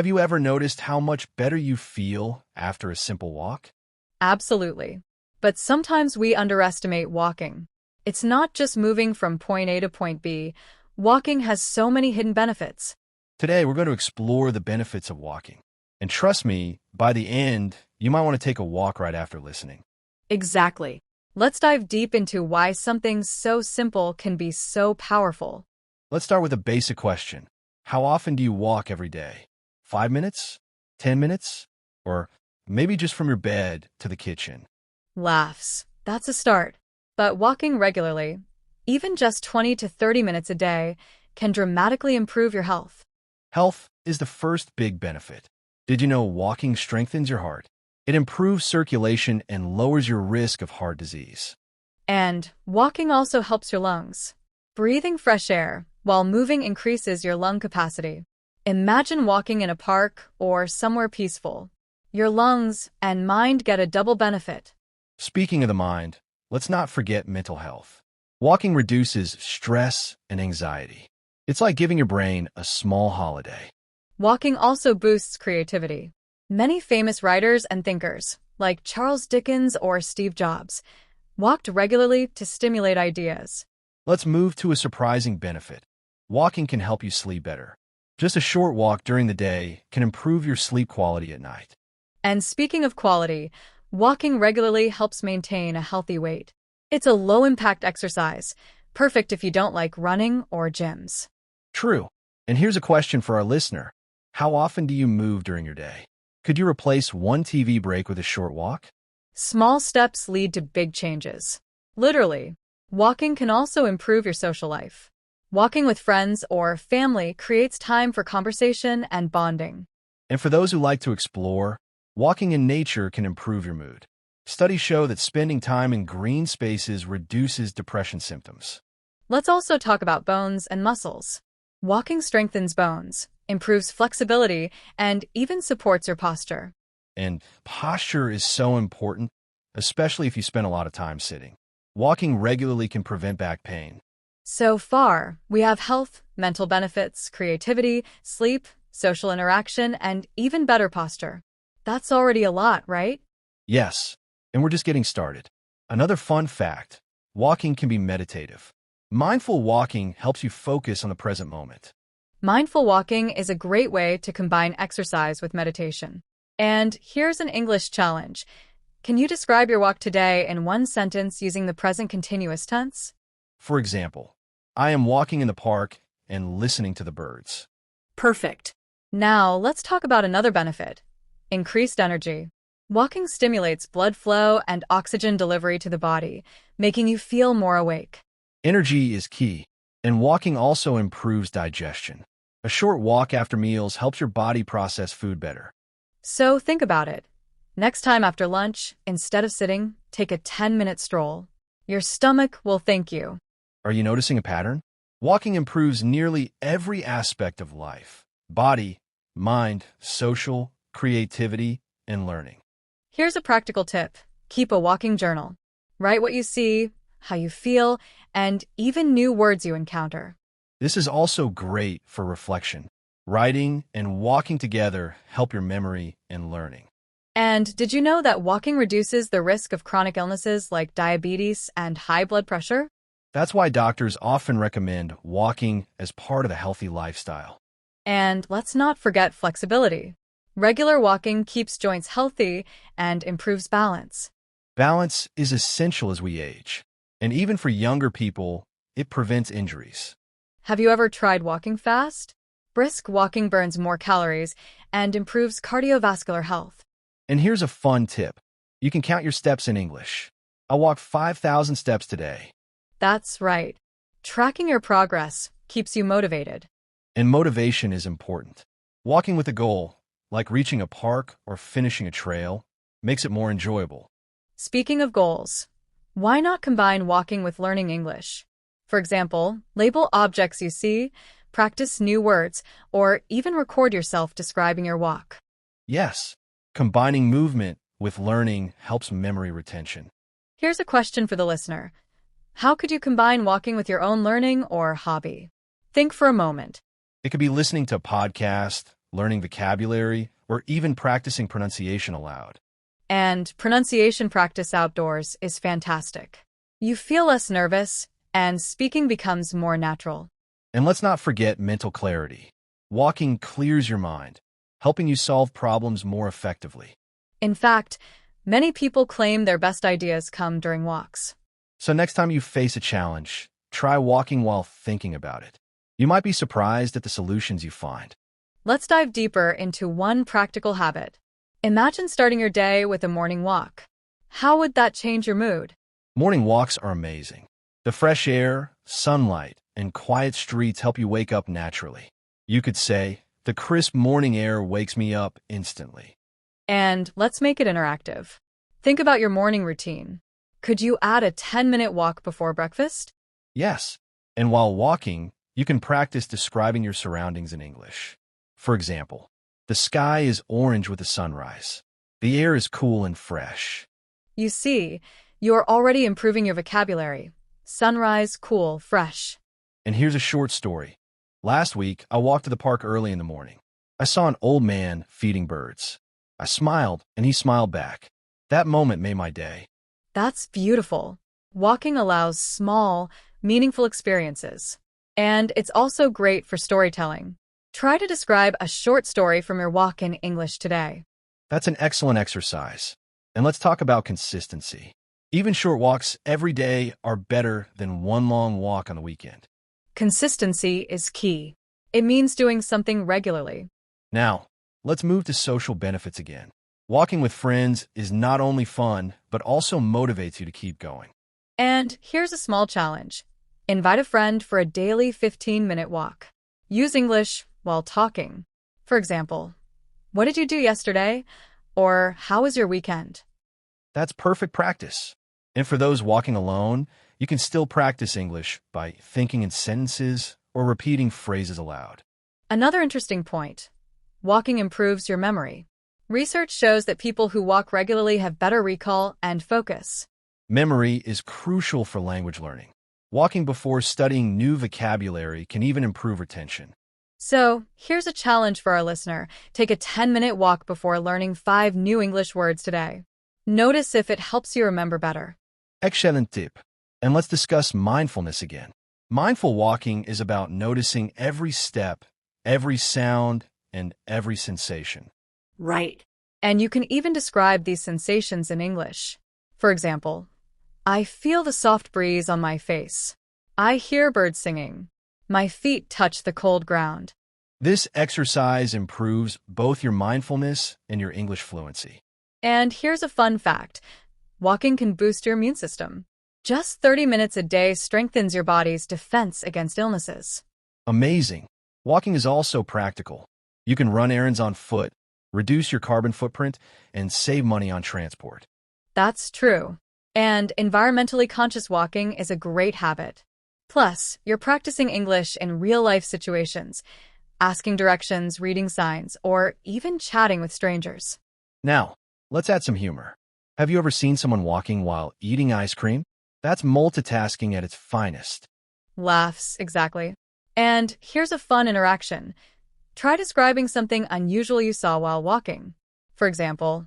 Have you ever noticed how much better you feel after a simple walk? Absolutely. But sometimes we underestimate walking. It's not just moving from point A to point B. Walking has so many hidden benefits. Today, we're going to explore the benefits of walking. And trust me, by the end, you might want to take a walk right after listening. Exactly. Let's dive deep into why something so simple can be so powerful. Let's start with a basic question. How often do you walk every day? 5 minutes? 10 minutes? Or maybe just from your bed to the kitchen? Laughs. That's a start. But walking regularly, even just 20 to 30 minutes a day, can dramatically improve your health. Health is the first big benefit. Did you know walking strengthens your heart? It improves circulation and lowers your risk of heart disease. And walking also helps your lungs. Breathing fresh air while moving increases your lung capacity. Imagine walking in a park or somewhere peaceful. Your lungs and mind get a double benefit. Speaking of the mind, let's not forget mental health. Walking reduces stress and anxiety. It's like giving your brain a small holiday. Walking also boosts creativity. Many famous writers and thinkers, like Charles Dickens or Steve Jobs, walked regularly to stimulate ideas. Let's move to a surprising benefit. Walking can help you sleep better. Just a short walk during the day can improve your sleep quality at night. And speaking of quality, walking regularly helps maintain a healthy weight. It's a low-impact exercise, perfect if you don't like running or gyms. True. And here's a question for our listener. How often do you move during your day? Could you replace one TV break with a short walk? Small steps lead to big changes. Literally, walking can also improve your social life. Walking with friends or family creates time for conversation and bonding. And for those who like to explore, walking in nature can improve your mood. Studies show that spending time in green spaces reduces depression symptoms. Let's also talk about bones and muscles. Walking strengthens bones, improves flexibility, and even supports your posture. And posture is so important, especially if you spend a lot of time sitting. Walking regularly can prevent back pain. So far, we have health, mental benefits, creativity, sleep, social interaction, and even better posture. That's already a lot, right? Yes, and we're just getting started. Another fun fact, walking can be meditative. Mindful walking helps you focus on the present moment. Mindful walking is a great way to combine exercise with meditation. And here's an English challenge. Can you describe your walk today in one sentence using the present continuous tense? For example, I am walking in the park and listening to the birds. Perfect. Now, let's talk about another benefit. Increased energy. Walking stimulates blood flow and oxygen delivery to the body, making you feel more awake. Energy is key, and walking also improves digestion. A short walk after meals helps your body process food better. So think about it. Next time after lunch, instead of sitting, take a 10-minute stroll. Your stomach will thank you. Are you noticing a pattern? Walking improves nearly every aspect of life: body, mind, social, creativity, and learning. Here's a practical tip. Keep a walking journal. Write what you see, how you feel, and even new words you encounter. This is also great for reflection. Writing and walking together help your memory and learning. And did you know that walking reduces the risk of chronic illnesses like diabetes and high blood pressure? That's why doctors often recommend walking as part of a healthy lifestyle. And let's not forget flexibility. Regular walking keeps joints healthy and improves balance. Balance is essential as we age, and even for younger people, it prevents injuries. Have you ever tried walking fast? Brisk walking burns more calories and improves cardiovascular health. And here's a fun tip. You can count your steps in English. I walked 5,000 steps today. That's right. Tracking your progress keeps you motivated. And motivation is important. Walking with a goal, like reaching a park or finishing a trail, makes it more enjoyable. Speaking of goals, why not combine walking with learning English? For example, label objects you see, practice new words, or even record yourself describing your walk. Yes, combining movement with learning helps memory retention. Here's a question for the listener. How could you combine walking with your own learning or hobby? Think for a moment. It could be listening to a podcast, learning vocabulary, or even practicing pronunciation aloud. And pronunciation practice outdoors is fantastic. You feel less nervous, and speaking becomes more natural. And let's not forget mental clarity. Walking clears your mind, helping you solve problems more effectively. In fact, many people claim their best ideas come during walks. So next time you face a challenge, try walking while thinking about it. You might be surprised at the solutions you find. Let's dive deeper into one practical habit. Imagine starting your day with a morning walk. How would that change your mood? Morning walks are amazing. The fresh air, sunlight, and quiet streets help you wake up naturally. You could say, the crisp morning air wakes me up instantly. And let's make it interactive. Think about your morning routine. Could you add a 10-minute walk before breakfast? Yes, and while walking, you can practice describing your surroundings in English. For example, the sky is orange with the sunrise. The air is cool and fresh. You see, you're already improving your vocabulary. Sunrise, cool, fresh. And here's a short story. Last week, I walked to the park early in the morning. I saw an old man feeding birds. I smiled, and he smiled back. That moment made my day. That's beautiful. Walking allows small, meaningful experiences. And it's also great for storytelling. Try to describe a short story from your walk in English today. That's an excellent exercise. And let's talk about consistency. Even short walks every day are better than one long walk on the weekend. Consistency is key. It means doing something regularly. Now, let's move to social benefits again. Walking with friends is not only fun, but also motivates you to keep going. And here's a small challenge. Invite a friend for a daily 15-minute walk. Use English while talking. For example, what did you do yesterday? Or how was your weekend? That's perfect practice. And for those walking alone, you can still practice English by thinking in sentences or repeating phrases aloud. Another interesting point. Walking improves your memory. Research shows that people who walk regularly have better recall and focus. Memory is crucial for language learning. Walking before studying new vocabulary can even improve retention. So, here's a challenge for our listener. Take a 10-minute walk before learning 5 new English words today. Notice if it helps you remember better. Excellent tip. And let's discuss mindfulness again. Mindful walking is about noticing every step, every sound, and every sensation. Right. And you can even describe these sensations in English. For example, I feel the soft breeze on my face. I hear birds singing. My feet touch the cold ground. This exercise improves both your mindfulness and your English fluency. And here's a fun fact. Walking can boost your immune system. Just 30 minutes a day strengthens your body's defense against illnesses. Amazing. Walking is also practical. You can run errands on foot, reduce your carbon footprint, and save money on transport. That's true. And environmentally conscious walking is a great habit. Plus, you're practicing English in real-life situations, asking directions, reading signs, or even chatting with strangers. Now, let's add some humor. Have you ever seen someone walking while eating ice cream? That's multitasking at its finest. Laughs, exactly. And here's a fun interaction. Try describing something unusual you saw while walking. For example,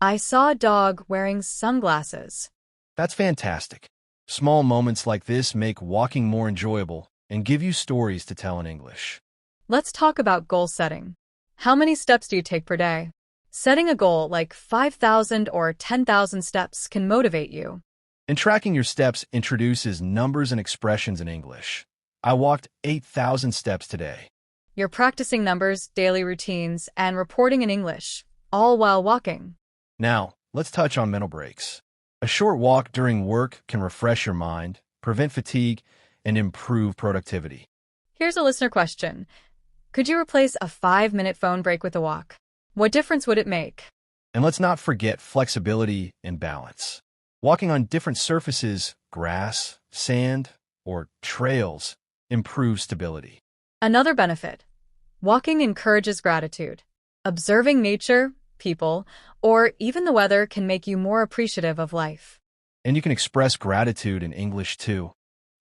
I saw a dog wearing sunglasses. That's fantastic. Small moments like this make walking more enjoyable and give you stories to tell in English. Let's talk about goal setting. How many steps do you take per day? Setting a goal like 5,000 or 10,000 steps can motivate you. And tracking your steps introduces numbers and expressions in English. I walked 8,000 steps today. You're practicing numbers, daily routines, and reporting in English, all while walking. Now, let's touch on mental breaks. A short walk during work can refresh your mind, prevent fatigue, and improve productivity. Here's a listener question. Could you replace a 5-minute phone break with a walk? What difference would it make? And let's not forget flexibility and balance. Walking on different surfaces, grass, sand, or trails, improves stability. Another benefit. Walking encourages gratitude. Observing nature, people, or even the weather can make you more appreciative of life. And you can express gratitude in English too.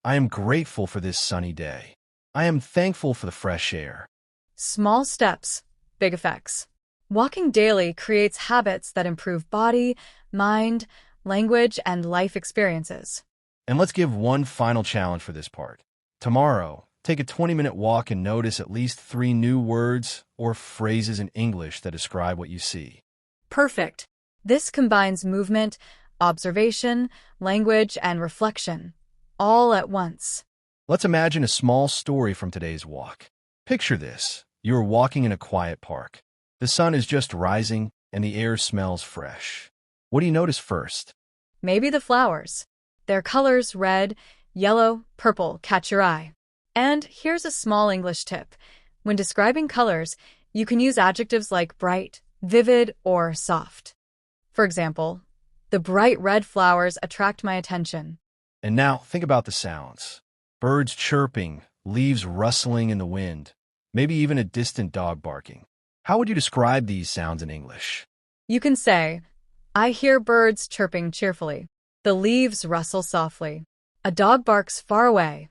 I am grateful for this sunny day. I am thankful for the fresh air. Small steps, big effects. Walking daily creates habits that improve body, mind, language, and life experiences. And let's give one final challenge for this part. Tomorrow, take a 20-minute walk and notice at least 3 new words or phrases in English that describe what you see. Perfect. This combines movement, observation, language, and reflection, all at once. Let's imagine a small story from today's walk. Picture this. You are walking in a quiet park. The sun is just rising and the air smells fresh. What do you notice first? Maybe the flowers. Their colors, red, yellow, purple, catch your eye. And here's a small English tip. When describing colors, you can use adjectives like bright, vivid, or soft. For example, the bright red flowers attract my attention. And now think about the sounds. Birds chirping, leaves rustling in the wind, maybe even a distant dog barking. How would you describe these sounds in English? You can say, I hear birds chirping cheerfully. The leaves rustle softly. A dog barks far away.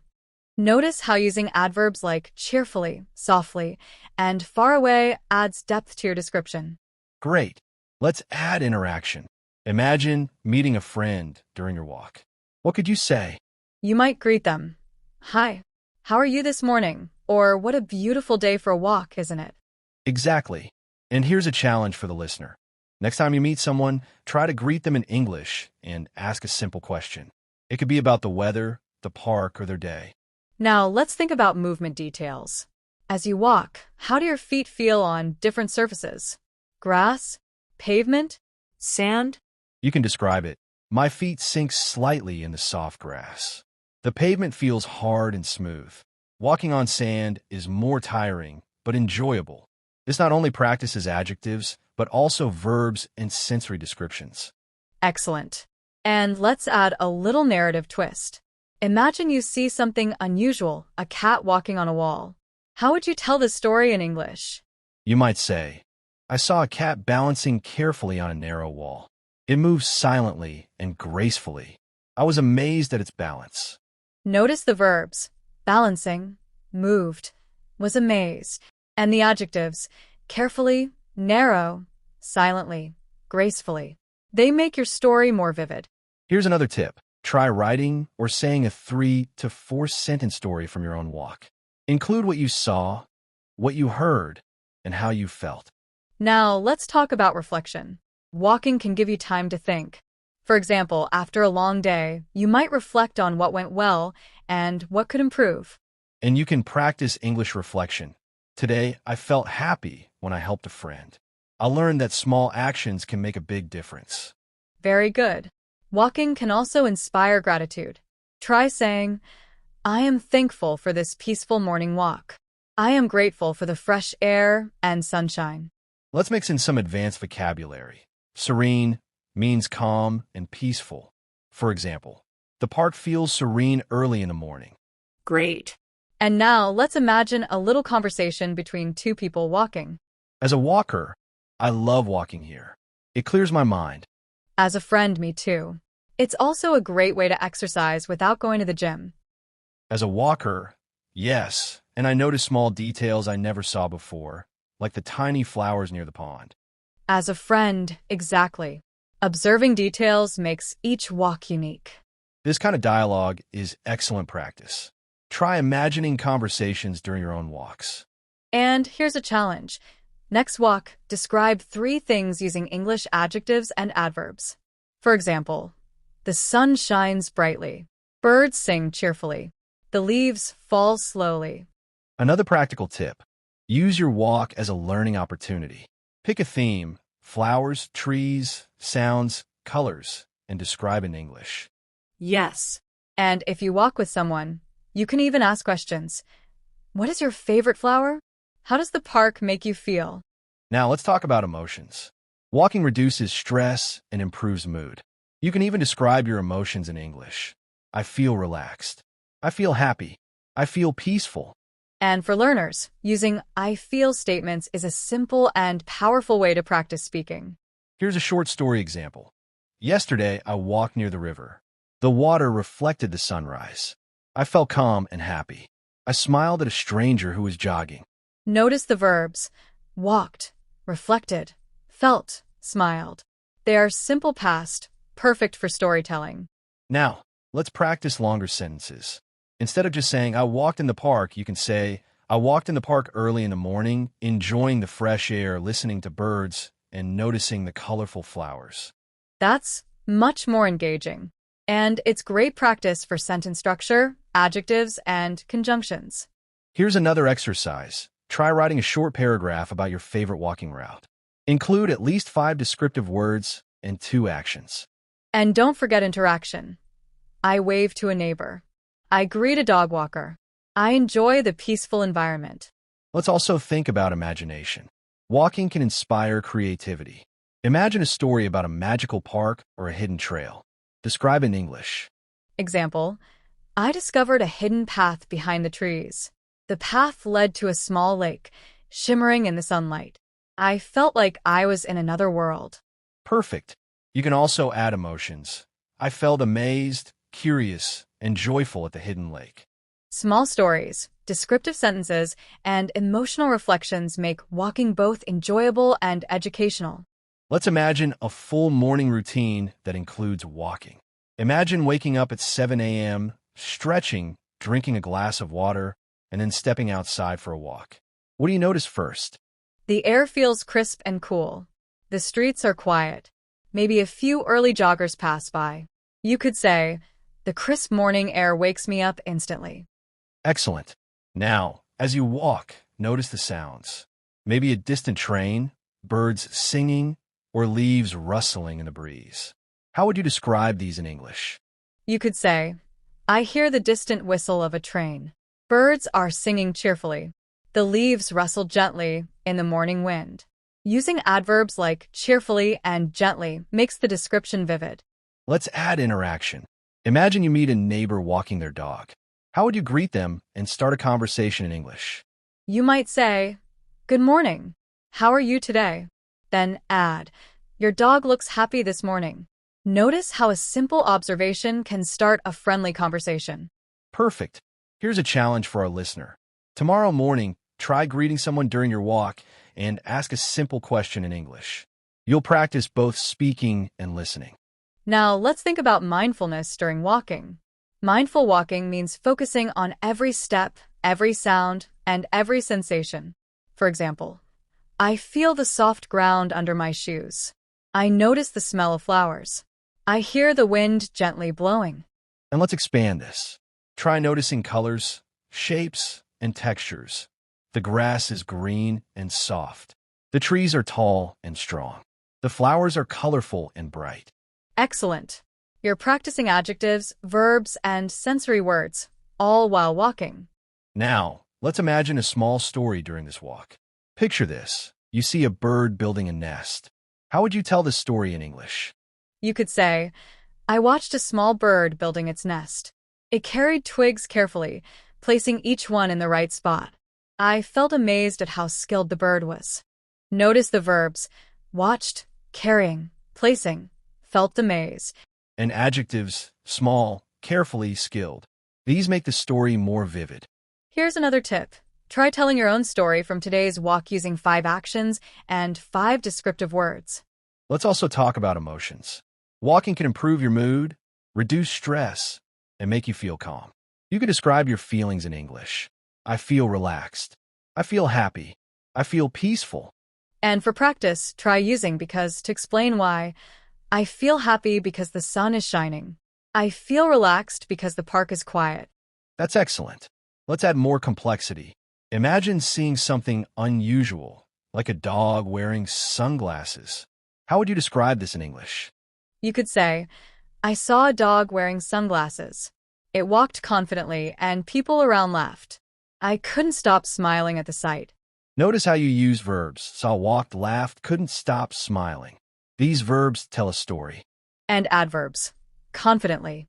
Notice how using adverbs like cheerfully, softly, and far away adds depth to your description. Great. Let's add interaction. Imagine meeting a friend during your walk. What could you say? You might greet them. Hi, how are you this morning? Or what a beautiful day for a walk, isn't it? Exactly. And here's a challenge for the listener. Next time you meet someone, try to greet them in English and ask a simple question. It could be about the weather, the park, or their day. Now, let's think about movement details. As you walk, how do your feet feel on different surfaces? Grass? Pavement? Sand? You can describe it. My feet sink slightly in the soft grass. The pavement feels hard and smooth. Walking on sand is more tiring, but enjoyable. This not only practices adjectives, but also verbs and sensory descriptions. Excellent. And let's add a little narrative twist. Imagine you see something unusual, a cat walking on a wall. How would you tell this story in English? You might say, I saw a cat balancing carefully on a narrow wall. It moved silently and gracefully. I was amazed at its balance. Notice the verbs, balancing, moved, was amazed, and the adjectives, carefully, narrow, silently, gracefully. They make your story more vivid. Here's another tip. Try writing or saying a 3 to 4 sentence story from your own walk. Include what you saw, what you heard, and how you felt. Now, let's talk about reflection. Walking can give you time to think. For example, after a long day, you might reflect on what went well and what could improve. And you can practice English reflection. Today, I felt happy when I helped a friend. I learned that small actions can make a big difference. Very good. Walking can also inspire gratitude. Try saying, I am thankful for this peaceful morning walk. I am grateful for the fresh air and sunshine. Let's mix in some advanced vocabulary. Serene means calm and peaceful. For example, the park feels serene early in the morning. Great. And now let's imagine a little conversation between two people walking. As a walker, I love walking here. It clears my mind. As a friend, me too. It's also a great way to exercise without going to the gym. As a walker, yes, and I notice small details I never saw before, like the tiny flowers near the pond. As a friend, exactly. Observing details makes each walk unique. This kind of dialogue is excellent practice. Try imagining conversations during your own walks. And here's a challenge. Next walk, describe 3 things using English adjectives and adverbs. For example, the sun shines brightly. Birds sing cheerfully. The leaves fall slowly. Another practical tip. Use your walk as a learning opportunity. Pick a theme, flowers, trees, sounds, colors, and describe in English. Yes. And if you walk with someone, you can even ask questions. What is your favorite flower? How does the park make you feel? Now let's talk about emotions. Walking reduces stress and improves mood. You can even describe your emotions in English. I feel relaxed. I feel happy. I feel peaceful. And for learners, using I feel statements is a simple and powerful way to practice speaking. Here's a short story example. Yesterday, I walked near the river. The water reflected the sunrise. I felt calm and happy. I smiled at a stranger who was jogging. Notice the verbs, walked, reflected, felt, smiled. They are simple past, perfect for storytelling. Now, let's practice longer sentences. Instead of just saying, I walked in the park, you can say, I walked in the park early in the morning, enjoying the fresh air, listening to birds, and noticing the colorful flowers. That's much more engaging. And it's great practice for sentence structure, adjectives, and conjunctions. Here's another exercise. Try writing a short paragraph about your favorite walking route. Include at least 5 descriptive words and 2 actions. And don't forget interaction. I wave to a neighbor. I greet a dog walker. I enjoy the peaceful environment. Let's also think about imagination. Walking can inspire creativity. Imagine a story about a magical park or a hidden trail. Describe in English. Example, I discovered a hidden path behind the trees. The path led to a small lake, shimmering in the sunlight. I felt like I was in another world. Perfect. You can also add emotions. I felt amazed, curious, and joyful at the hidden lake. Small stories, descriptive sentences, and emotional reflections make walking both enjoyable and educational. Let's imagine a full morning routine that includes walking. Imagine waking up at 7 a.m., stretching, drinking a glass of water, and then stepping outside for a walk. What do you notice first? The air feels crisp and cool. The streets are quiet. Maybe a few early joggers pass by. You could say, the crisp morning air wakes me up instantly. Excellent. Now, as you walk, notice the sounds. Maybe a distant train, birds singing, or leaves rustling in the breeze. How would you describe these in English? You could say, I hear the distant whistle of a train. Birds are singing cheerfully. The leaves rustle gently in the morning wind. Using adverbs like cheerfully and gently makes the description vivid. Let's add interaction. Imagine you meet a neighbor walking their dog. How would you greet them and start a conversation in English? You might say, good morning. How are you today? Then add, your dog looks happy this morning. Notice how a simple observation can start a friendly conversation. Perfect. Here's a challenge for our listener. Tomorrow morning, try greeting someone during your walk and ask a simple question in English. You'll practice both speaking and listening. Now, let's think about mindfulness during walking. Mindful walking means focusing on every step, every sound, and every sensation. For example, I feel the soft ground under my shoes. I notice the smell of flowers. I hear the wind gently blowing. And let's expand this. Try noticing colors, shapes, and textures. The grass is green and soft. The trees are tall and strong. The flowers are colorful and bright. Excellent. You're practicing adjectives, verbs, and sensory words, all while walking. Now, let's imagine a small story during this walk. Picture this. You see a bird building a nest. How would you tell this story in English? You could say, I watched a small bird building its nest. It carried twigs carefully, placing each one in the right spot. I felt amazed at how skilled the bird was. Notice the verbs, watched, carrying, placing, felt amazed. And adjectives, small, carefully, skilled. These make the story more vivid. Here's another tip. Try telling your own story from today's walk using 5 actions and 5 descriptive words. Let's also talk about emotions. Walking can improve your mood, reduce stress, and make you feel calm. You can describe your feelings in English. I feel relaxed. I feel happy. I feel peaceful. And for practice, try using because to explain why. I feel happy because the sun is shining. I feel relaxed because the park is quiet. That's excellent. Let's add more complexity. Imagine seeing something unusual, like a dog wearing sunglasses. How would you describe this in English? You could say, I saw a dog wearing sunglasses. It walked confidently and people around laughed. I couldn't stop smiling at the sight. Notice how you use verbs. Saw, walked, laughed, couldn't stop smiling. These verbs tell a story. And adverbs. Confidently.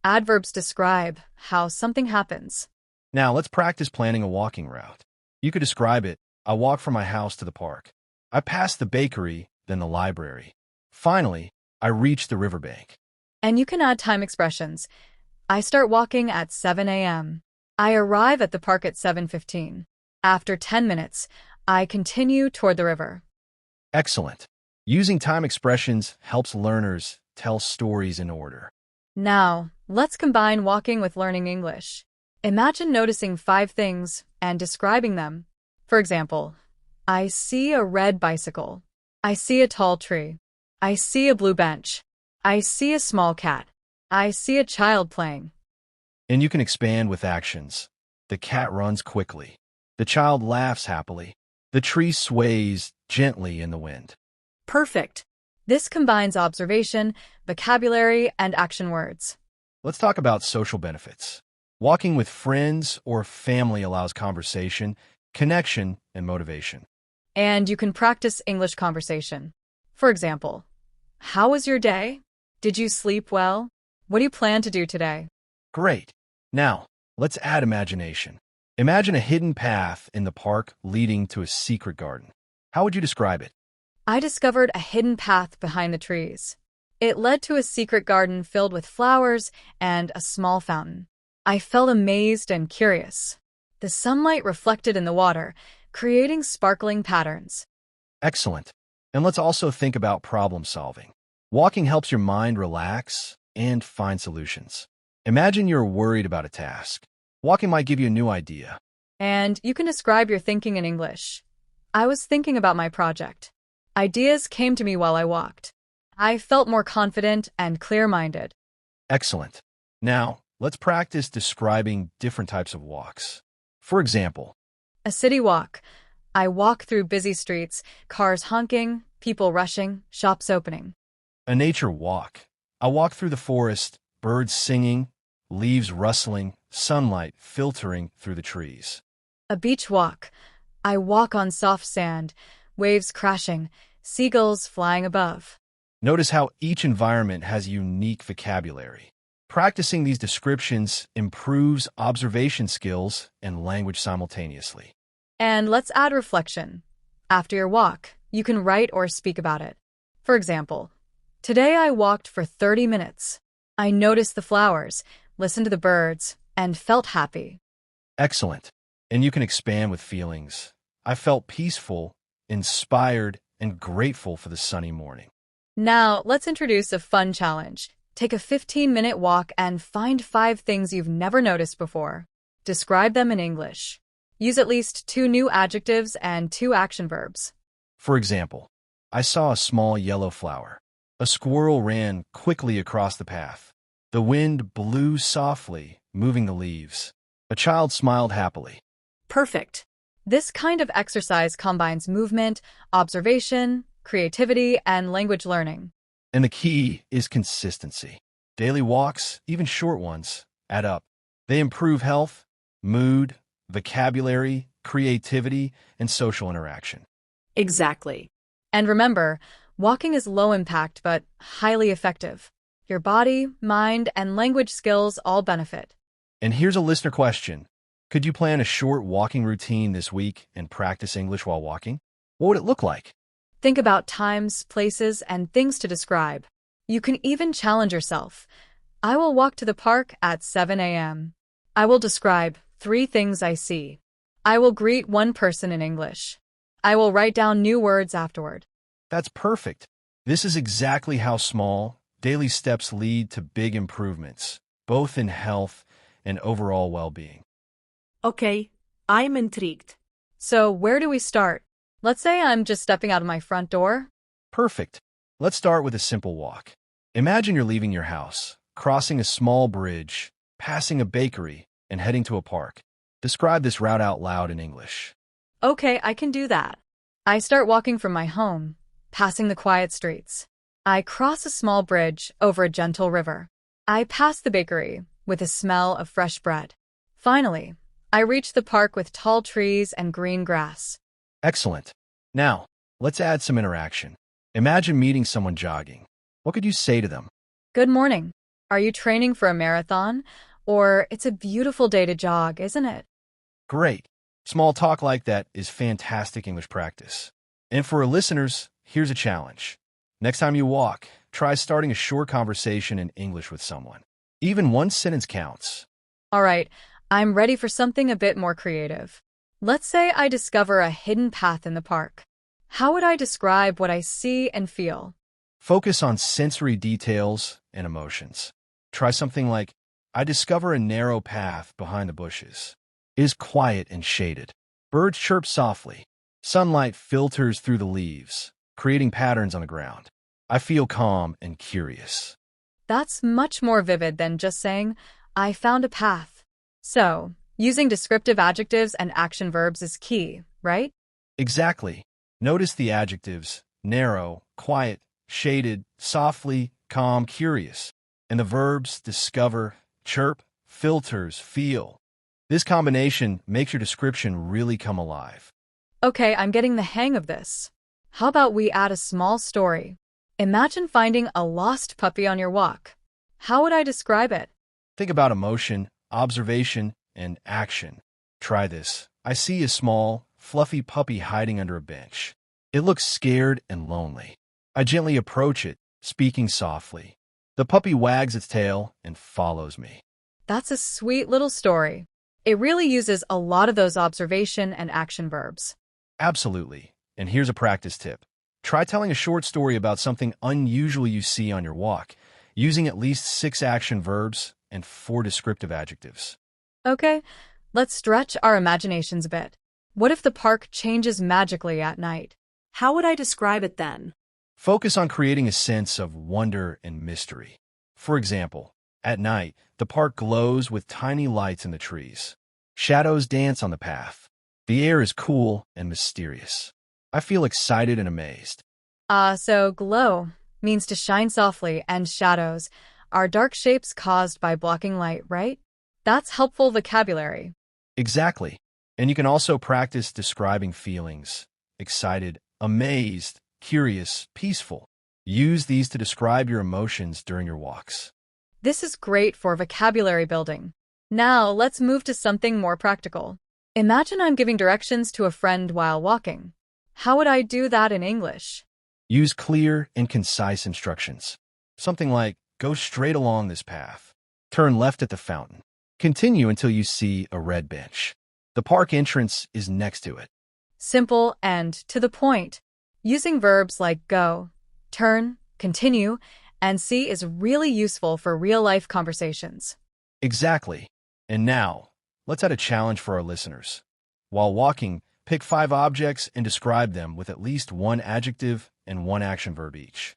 Adverbs describe how something happens. Now, let's practice planning a walking route. You could describe it. I walk from my house to the park. I pass the bakery, then the library. Finally, I reach the riverbank. And you can add time expressions. I start walking at 7 a.m. I arrive at the park at 7:15. After 10 minutes, I continue toward the river. Excellent. Using time expressions helps learners tell stories in order. Now, let's combine walking with learning English. Imagine noticing 5 things and describing them. For example, I see a red bicycle. I see a tall tree. I see a blue bench. I see a small cat. I see a child playing. And you can expand with actions. The cat runs quickly. The child laughs happily. The tree sways gently in the wind. Perfect. This combines observation, vocabulary, and action words. Let's talk about social benefits. Walking with friends or family allows conversation, connection, and motivation. And you can practice English conversation. For example, how was your day? Did you sleep well? What do you plan to do today? Great. Now, let's add imagination. Imagine a hidden path in the park leading to a secret garden. How would you describe it? I discovered a hidden path behind the trees. It led to a secret garden filled with flowers and a small fountain. I felt amazed and curious. The sunlight reflected in the water, creating sparkling patterns. Excellent. And let's also think about problem solving. Walking helps your mind relax and find solutions. Imagine you're worried about a task. Walking might give you a new idea. And you can describe your thinking in English. I was thinking about my project. Ideas came to me while I walked. I felt more confident and clear-minded. Excellent. Now, let's practice describing different types of walks. For example, A city walk. I walk through busy streets, cars honking, people rushing, shops opening. a nature walk. I walk through the forest, birds singing, leaves rustling, sunlight filtering through the trees. A beach walk. I walk on soft sand, waves crashing, seagulls flying above. Notice how each environment has unique vocabulary. Practicing these descriptions improves observation skills and language simultaneously. And let's add reflection. After your walk, you can write or speak about it. For example, today I walked for 30 minutes. I noticed the flowers, listened to the birds, and felt happy. Excellent. And you can expand with feelings. I felt peaceful, inspired, and grateful for the sunny morning. Now, let's introduce a fun challenge. Take a 15-minute walk and find 5 things you've never noticed before. Describe them in English. Use at least 2 new adjectives and 2 action verbs. For example, I saw a small yellow flower. A squirrel ran quickly across the path. The wind blew softly, moving the leaves. A child smiled happily. Perfect. This kind of exercise combines movement, observation, creativity, and language learning. And the key is consistency. Daily walks, even short ones, add up. They improve health, mood, vocabulary, creativity, and social interaction. Exactly. And remember, walking is low impact but highly effective. Your body, mind, and language skills all benefit. And here's a listener question. Could you plan a short walking routine this week and practice English while walking? What would it look like? Think about times, places, and things to describe. You can even challenge yourself. I will walk to the park at 7 a.m. I will describe 3 things I see. I will greet 1 person in English. I will write down new words afterward. That's perfect. This is exactly how small, daily steps lead to big improvements, both in health and overall well-being. Okay, I'm intrigued. So where do we start? Let's say I'm just stepping out of my front door. Perfect. Let's start with a simple walk. Imagine you're leaving your house, crossing a small bridge, passing a bakery, and heading to a park. Describe this route out loud in English. Okay, I can do that. I start walking from my home, passing the quiet streets. I cross a small bridge over a gentle river. I pass the bakery with a smell of fresh bread. Finally, I reach the park with tall trees and green grass. Excellent. Now, let's add some interaction. Imagine meeting someone jogging. What could you say to them? Good morning. Are you training for a marathon? Or it's a beautiful day to jog, isn't it? Great. Small talk like that is fantastic English practice. And for our listeners, here's a challenge. Next time you walk, try starting a short conversation in English with someone. Even 1 sentence counts. All right, I'm ready for something a bit more creative. Let's say I discover a hidden path in the park. How would I describe what I see and feel? Focus on sensory details and emotions. Try something like, I discover a narrow path behind the bushes. It is quiet and shaded. Birds chirp softly. Sunlight filters through the leaves, creating patterns on the ground. I feel calm and curious. That's much more vivid than just saying, I found a path. So, using descriptive adjectives and action verbs is key, right? Exactly. Notice the adjectives, narrow, quiet, shaded, softly, calm, curious, and the verbs discover, chirp, filters, feel. This combination makes your description really come alive. Okay, I'm getting the hang of this. How about we add a small story? Imagine finding a lost puppy on your walk. How would I describe it? Think about emotion, observation, and action. Try this. I see a small, fluffy puppy hiding under a bench. It looks scared and lonely. I gently approach it, speaking softly. The puppy wags its tail and follows me. That's a sweet little story. It really uses a lot of those observation and action verbs. Absolutely. And here's a practice tip. Try telling a short story about something unusual you see on your walk, using at least 6 action verbs and 4 descriptive adjectives. Okay, let's stretch our imaginations a bit. What if the park changes magically at night? How would I describe it then? Focus on creating a sense of wonder and mystery. For example, at night, the park glows with tiny lights in the trees. Shadows dance on the path. The air is cool and mysterious. I feel excited and amazed. So glow means to shine softly, and shadows are dark shapes caused by blocking light, right? That's helpful vocabulary. Exactly. And you can also practice describing feelings. Excited, amazed, curious, peaceful. Use these to describe your emotions during your walks. This is great for vocabulary building. Now, let's move to something more practical. Imagine I'm giving directions to a friend while walking. How would I do that in English? Use clear and concise instructions. Something like, go straight along this path. Turn left at the fountain. Continue until you see a red bench. The park entrance is next to it. Simple and to the point. Using verbs like go, turn, continue, and see is really useful for real-life conversations. Exactly. And now, let's add a challenge for our listeners. While walking, pick 5 objects and describe them with at least 1 adjective and 1 action verb each.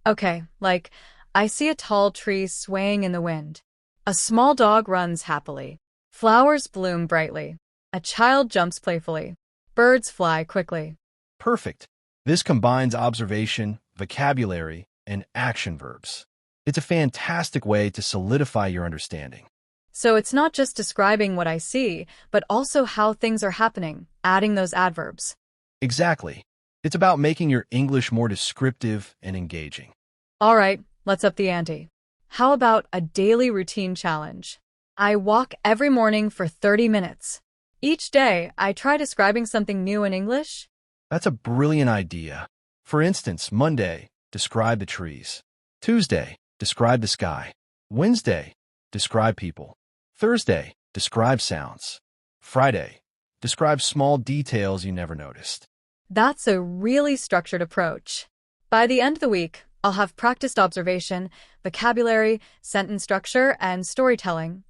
Okay, like, I see a tall tree swaying in the wind. A small dog runs happily. Flowers bloom brightly. A child jumps playfully. Birds fly quickly. Perfect. This combines observation, vocabulary, and action verbs. It's a fantastic way to solidify your understanding. So it's not just describing what I see, but also how things are happening, adding those adverbs. Exactly. It's about making your English more descriptive and engaging. All right, let's up the ante. How about a daily routine challenge? I walk every morning for 30 minutes. Each day, I try describing something new in English. That's a brilliant idea. For instance, Monday, describe the trees. Tuesday, describe the sky. Wednesday, describe people. Thursday, describe sounds. Friday, describe small details you never noticed. That's a really structured approach. By the end of the week, I'll have practiced observation, vocabulary, sentence structure, and storytelling,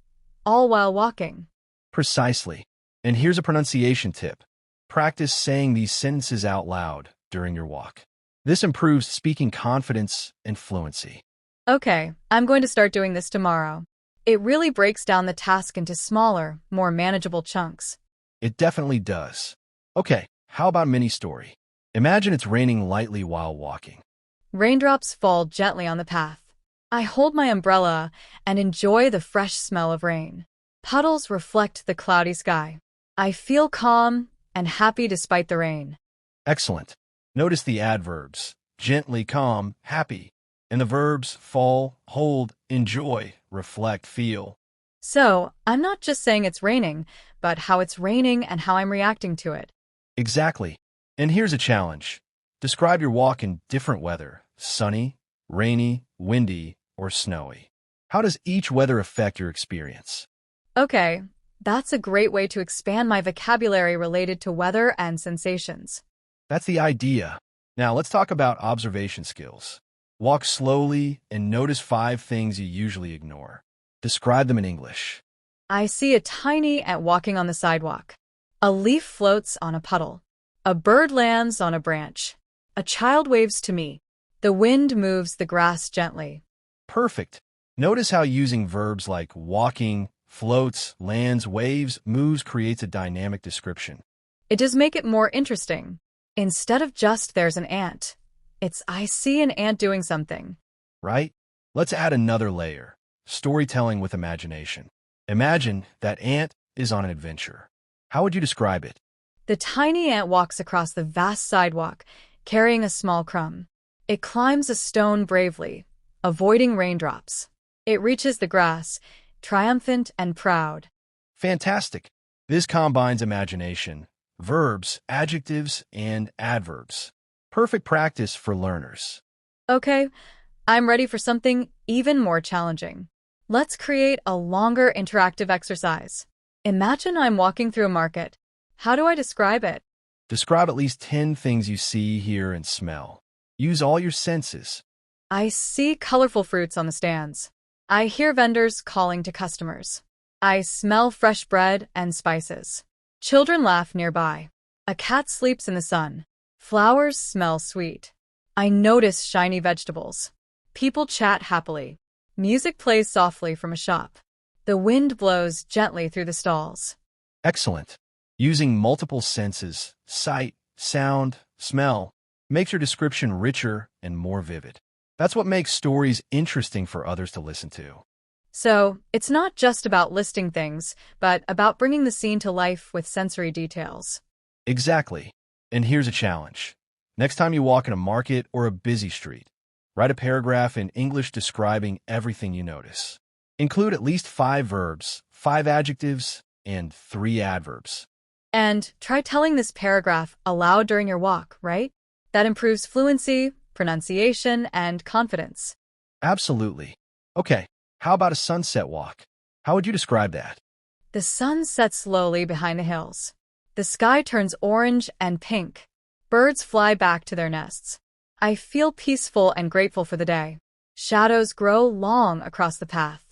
all while walking. Precisely. And here's a pronunciation tip. Practice saying these sentences out loud during your walk. This improves speaking confidence and fluency. Okay, I'm going to start doing this tomorrow. It really breaks down the task into smaller, more manageable chunks. It definitely does. Okay, how about a mini story? Imagine it's raining lightly while walking. Raindrops fall gently on the path. I hold my umbrella and enjoy the fresh smell of rain. Puddles reflect the cloudy sky. I feel calm and happy despite the rain. Excellent. Notice the adverbs, gently, calm, happy, and the verbs fall, hold, enjoy, reflect, feel. So, I'm not just saying it's raining, but how it's raining and how I'm reacting to it. Exactly. And here's a challenge. Describe your walk in different weather, sunny, rainy, windy, or snowy. How does each weather affect your experience? Okay, That's a great way to expand my vocabulary related to weather and sensations. That's the idea. Now let's talk about observation skills. Walk slowly and notice 5 things you usually ignore. Describe them in English. I see a tiny ant walking on the sidewalk. A leaf floats on a puddle. A bird lands on a branch. A child waves to me. The wind moves the grass gently. Perfect. Notice how using verbs like walking, floats, lands, waves, moves creates a dynamic description. It does make it more interesting. Instead of just there's an ant, it's I see an ant doing something. Right? Let's add another layer. Storytelling with imagination. Imagine that ant is on an adventure. How would you describe it? The tiny ant walks across the vast sidewalk, carrying a small crumb. It climbs a stone bravely, avoiding raindrops. It reaches the grass, triumphant and proud. Fantastic. This combines imagination, verbs, adjectives, and adverbs. Perfect practice for learners. Okay, I'm ready for something even more challenging. Let's create a longer interactive exercise. Imagine I'm walking through a market. How do I describe it? Describe at least 10 things you see, hear, and smell. Use all your senses. I see colorful fruits on the stands. I hear vendors calling to customers. I smell fresh bread and spices. Children laugh nearby. A cat sleeps in the sun. Flowers smell sweet. I notice shiny vegetables. People chat happily. Music plays softly from a shop. The wind blows gently through the stalls. Excellent. Using multiple senses, sight, sound, smell, makes your description richer and more vivid. That's what makes stories interesting for others to listen to. So, it's not just about listing things, but about bringing the scene to life with sensory details. Exactly. And here's a challenge. Next time you walk in a market or a busy street, write a paragraph in English describing everything you notice. Include at least 5 verbs, 5 adjectives, and 3 adverbs. And try telling this paragraph aloud during your walk, right? That improves fluency, pronunciation, and confidence. Absolutely. Okay, how about a sunset walk? How would you describe that? The sun sets slowly behind the hills. The sky turns orange and pink. Birds fly back to their nests. I feel peaceful and grateful for the day. Shadows grow long across the path.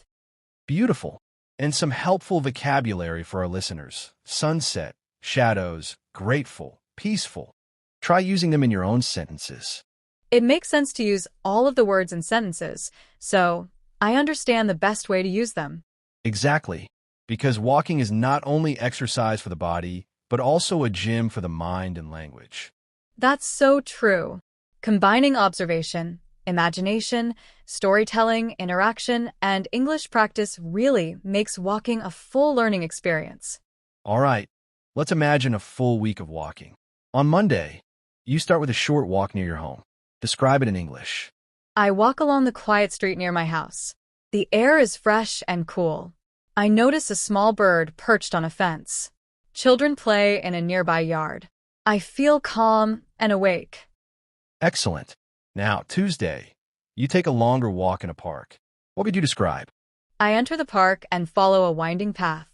Beautiful. And some helpful vocabulary for our listeners. Sunset, shadows, grateful, peaceful. Try using them in your own sentences. It makes sense to use all of the words in sentences, so I understand the best way to use them. Exactly. Because walking is not only exercise for the body, but also a gym for the mind and language. That's so true. Combining observation, imagination, storytelling, interaction, and English practice really makes walking a full learning experience. All right, let's imagine a full week of walking. On Monday, you start with a short walk near your home. Describe it in English. I walk along the quiet street near my house. The air is fresh and cool. I notice a small bird perched on a fence. Children play in a nearby yard. I feel calm and awake. Excellent. Now, Tuesday, you take a longer walk in a park. What could you describe? I enter the park and follow a winding path.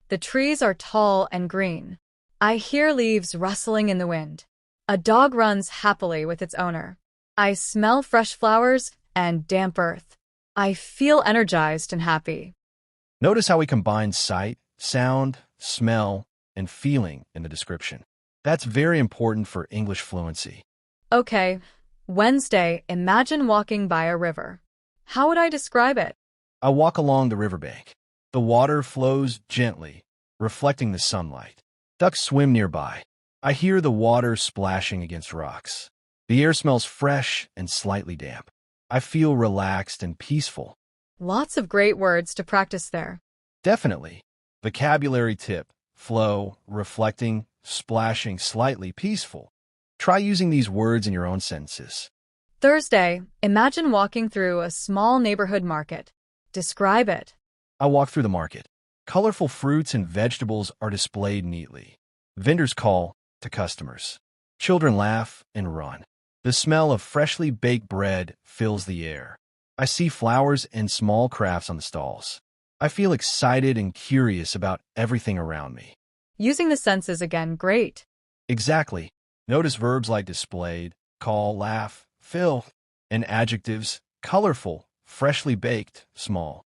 The trees are tall and green. I hear leaves rustling in the wind. A dog runs happily with its owner. I smell fresh flowers and damp earth. I feel energized and happy. Notice how we combine sight, sound, smell, and feeling in the description. That's very important for English fluency. Okay, Wednesday, imagine walking by a river. How would I describe it? I walk along the riverbank. The water flows gently, reflecting the sunlight. Ducks swim nearby. I hear the water splashing against rocks. The air smells fresh and slightly damp. I feel relaxed and peaceful. Lots of great words to practice there. Definitely. Vocabulary tip: flow, reflecting, splashing, slightly, peaceful. Try using these words in your own sentences. Thursday, imagine walking through a small neighborhood market. Describe it. I walk through the market. Colorful fruits and vegetables are displayed neatly. Vendors call to customers. Children laugh and run. The smell of freshly baked bread fills the air. I see flowers and small crafts on the stalls. I feel excited and curious about everything around me. Using the senses again, great. Exactly. Notice verbs like displayed, call, laugh, fill, and adjectives, colorful, freshly baked, small.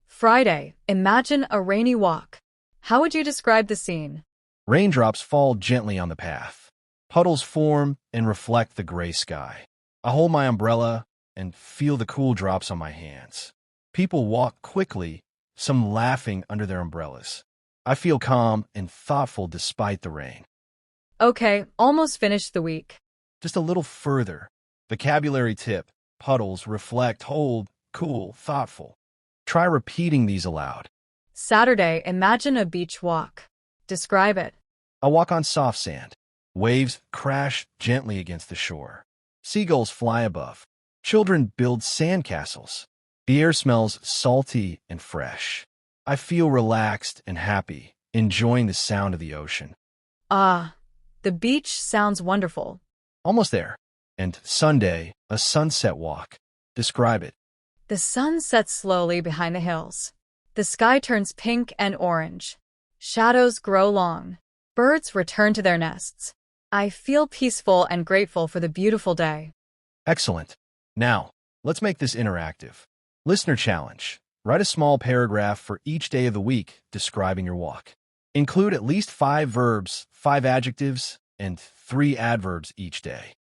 Friday, imagine a rainy walk. How would you describe the scene? Raindrops fall gently on the path. Puddles form and reflect the gray sky. I hold my umbrella and feel the cool drops on my hands. People walk quickly, some laughing under their umbrellas. I feel calm and thoughtful despite the rain. Okay, almost finished the week. Just a little further. Vocabulary tip: puddles, reflect, hold, cool, thoughtful. Try repeating these aloud. Saturday, imagine a beach walk. Describe it. I walk on soft sand. Waves crash gently against the shore. Seagulls fly above. Children build sandcastles. The air smells salty and fresh. I feel relaxed and happy, enjoying the sound of the ocean. Ah, the beach sounds wonderful. Almost there. And Sunday, a sunset walk. Describe it. The sun sets slowly behind the hills. The sky turns pink and orange. Shadows grow long. Birds return to their nests. I feel peaceful and grateful for the beautiful day. Excellent. Now, let's make this interactive. Listener challenge. Write a small paragraph for each day of the week describing your walk. Include at least 5 verbs, 5 adjectives, and 3 adverbs each day.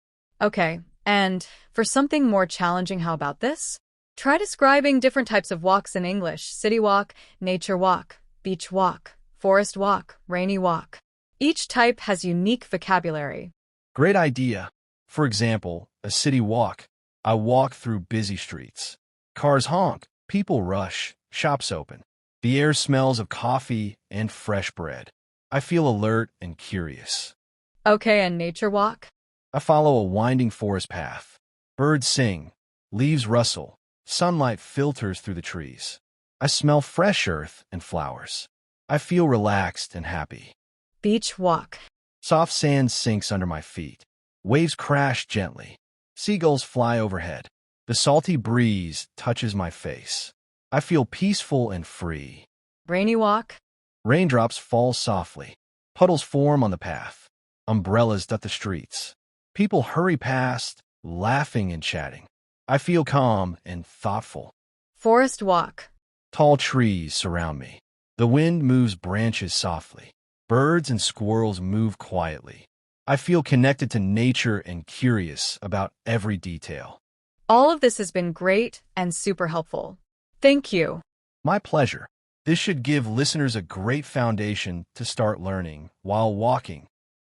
Okay, and for something more challenging, how about this? Try describing different types of walks in English: city walk, nature walk, beach walk, forest walk, rainy walk. Each type has unique vocabulary. Great idea. For example, a city walk. I walk through busy streets. Cars honk, people rush, shops open. The air smells of coffee and fresh bread. I feel alert and curious. Okay, and nature walk? I follow a winding forest path. Birds sing, leaves rustle, sunlight filters through the trees. I smell fresh earth and flowers. I feel relaxed and happy. Beach walk. Soft sand sinks under my feet. Waves crash gently. Seagulls fly overhead. The salty breeze touches my face. I feel peaceful and free. Rainy walk? Raindrops fall softly. Puddles form on the path. Umbrellas dot the streets. People hurry past, laughing and chatting. I feel calm and thoughtful. Forest walk. Tall trees surround me. The wind moves branches softly. Birds and squirrels move quietly. I feel connected to nature and curious about every detail. All of this has been great and super helpful. Thank you. My pleasure. This should give listeners a great foundation to start learning while walking